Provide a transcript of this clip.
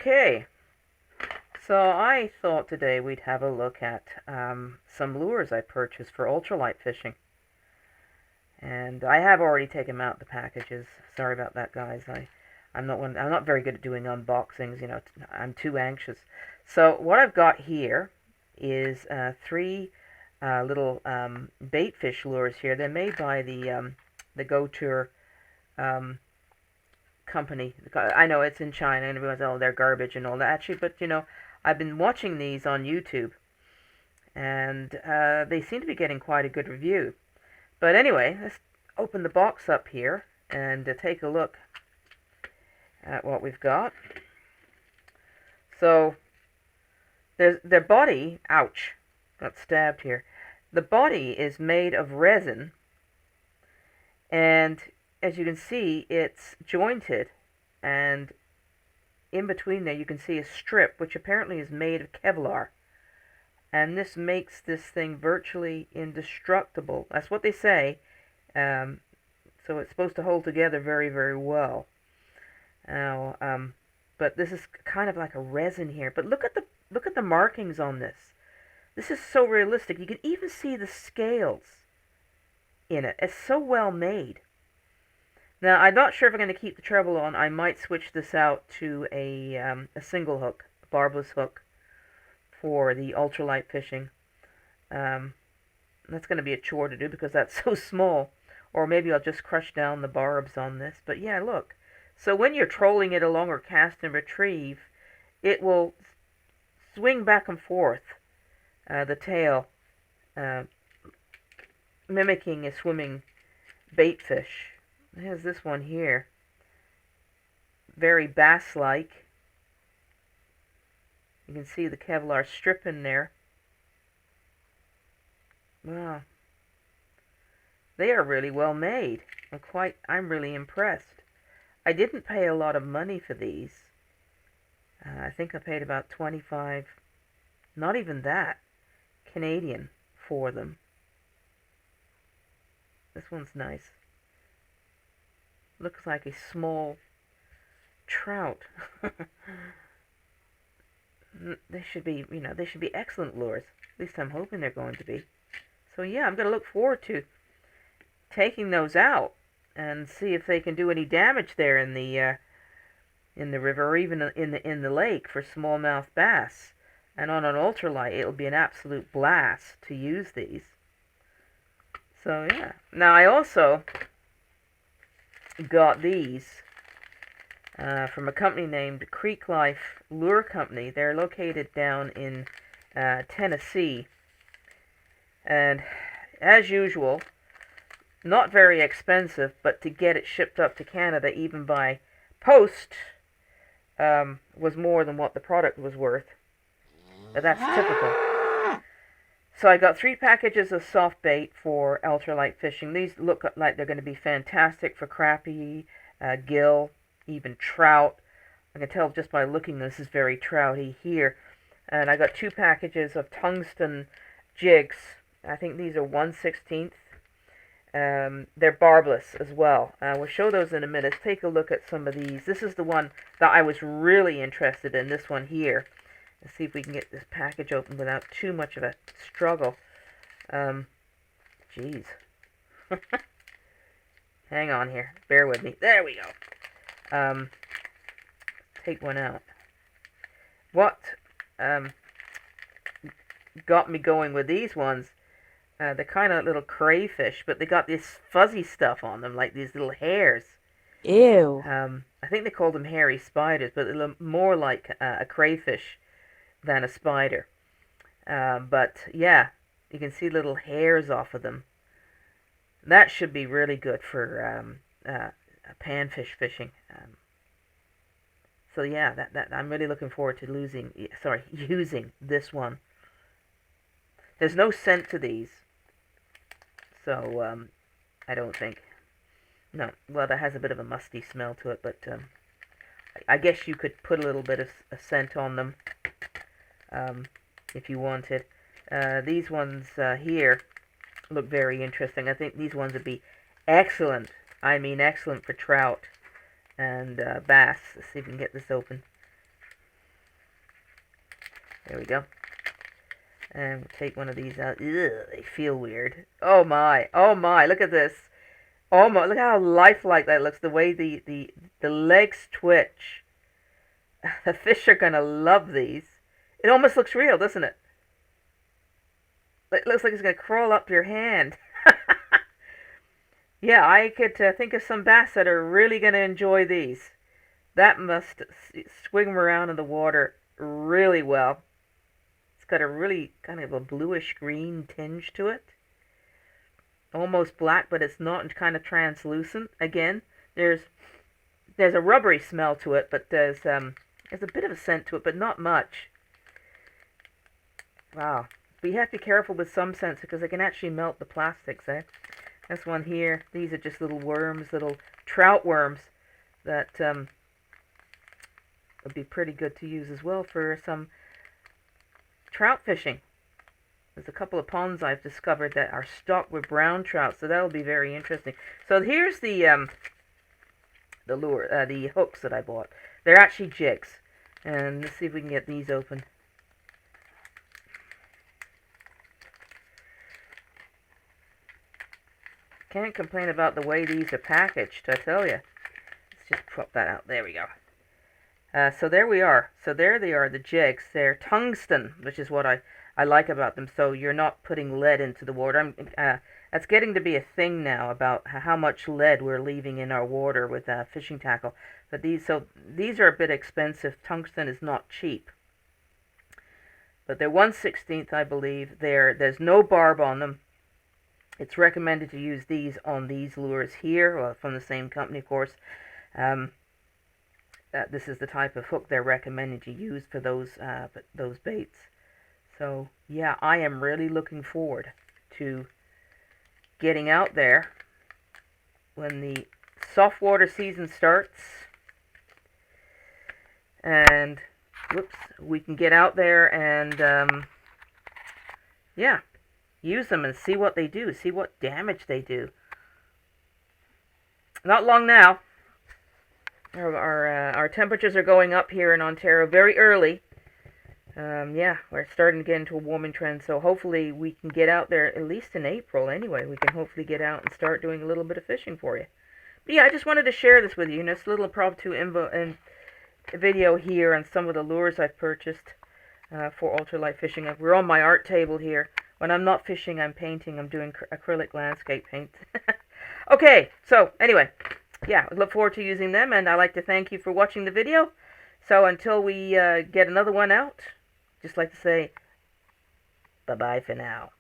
Okay, so I thought today we'd have a look at some lures I purchased for ultralight fishing. And I have already taken them out the packages. Sorry about that, guys. I'm not very good at doing unboxings. I'm too anxious. So what I've got here is three little bait fish lures here. They're made by the Go Tour um, company. I know it's in China, and everyone's, oh, they're garbage and all that. Actually, but I've been watching these on YouTube, and they seem to be getting quite a good review. But anyway, let's open the box up here and take a look at what we've got. So their body, ouch, got stabbed here. The body is made of resin, and as you can see, it's jointed, and in between there you can see a strip, which apparently is made of Kevlar. And this makes this thing virtually indestructible. That's what they say. So it's supposed to hold together very, very well. Now, but this is kind of like a resin here. But look at the markings on this. This is so realistic. You can even see the scales in it. It's so well made. Now, I'm not sure if I'm going to keep the treble on. I might switch this out to a single hook, a barbless hook, for the ultralight fishing. That's going to be a chore to do because that's so small. Or maybe I'll just crush down the barbs on this. But yeah, look. So when you're trolling it along or cast and retrieve, it will swing back and forth, the tail, mimicking a swimming bait fish. Here's this one here. Very bass-like. You can see the Kevlar strip in there. Wow. They are really well made. I'm really impressed. I didn't pay a lot of money for these. I think I paid about 25, not even that, Canadian for them. This one's nice. Looks like a small trout. They should be, they should be excellent lures. At least I'm hoping they're going to be. So yeah, I'm going to look forward to taking those out and see if they can do any damage there in the river or even in the lake for smallmouth bass. And on an ultralight, it'll be an absolute blast to use these. So yeah. Now I also got these from a company named Creek Life Lure Company. They're located down in Tennessee. And as usual, not very expensive, but to get it shipped up to Canada, even by post, was more than what the product was worth. But that's typical. So I got 3 packages of soft bait for ultralight fishing. These look like they're going to be fantastic for crappie, gill, even trout. I can tell just by looking, this is very trouty here. And I got 2 packages of tungsten jigs. I think these are 1/16. They're barbless as well. We'll show those in a minute. Let's take a look at some of these. This is the one that I was really interested in, this one here. Let's see if we can get this package open without too much of a struggle. Jeez. Hang on here. Bear with me. There we go. Take one out. What got me going with these ones, they're kind of little crayfish, but they got this fuzzy stuff on them, like these little hairs. Ew. I think they call them hairy spiders, but they look more like a crayfish than a spider. But yeah, you can see little hairs off of them. That should be really good for panfish fishing. So yeah, that I'm really looking forward to using this one. There's no scent to these, so I don't think. No, well, that has a bit of a musty smell to it, but I guess you could put a little bit of a scent on them if you wanted. These ones here look very interesting. I think these ones would be excellent. I mean excellent for trout and bass. Let's see if we can get this open. There we go. And we'll take one of these out. Ugh, they feel weird. Oh my, oh my, look at this. Oh my, look how lifelike that looks, the way the legs twitch. The fish are gonna love these. It almost looks real, doesn't it? It looks like it's gonna crawl up your hand. Yeah, I could think of some bass that are really gonna enjoy these. That must swing around in the water really well. It's got a really kind of a bluish green tinge to it. Almost black, but it's not, and kind of translucent. Again, there's a rubbery smell to it, but there's a bit of a scent to it, but not much. Wow. But you have to be careful with some scents because they can actually melt the plastics, eh? This one here, these are just little worms, little trout worms that would be pretty good to use as well for some trout fishing. There's a couple of ponds I've discovered that are stocked with brown trout, so that'll be very interesting. So here's the lure, the hooks that I bought. They're actually jigs, and let's see if we can get these open. Can't complain about the way these are packaged, I tell you. Let's just pop that out. There we go. So there we are. So there they are, the jigs. They're tungsten, which is what I like about them. So you're not putting lead into the water. That's getting to be a thing now about how much lead we're leaving in our water with fishing tackle. But these are a bit expensive. Tungsten is not cheap. But they're 1/16, I believe. There's no barb on them. It's recommended to use these on these lures here, well, from the same company, of course. This is the type of hook they're recommending to use for those baits. So, yeah, I am really looking forward to getting out there when the saltwater season starts. And, whoops, we can get out there and, yeah, use them and see what they do, see what damage they do. Not long now. Our temperatures are going up here in Ontario very early. Yeah, we're starting to get into a warming trend, so hopefully we can get out there, at least in April anyway, we can hopefully get out and start doing a little bit of fishing for you. But yeah, I just wanted to share this with you, and this little impromptu video here on some of the lures I've purchased for ultralight fishing. We're on my art table here. When I'm not fishing, I'm painting. I'm doing acrylic landscape paint. Okay, so anyway, yeah, I look forward to using them, and I'd like to thank you for watching the video. So until we get another one out, just like to say bye-bye for now.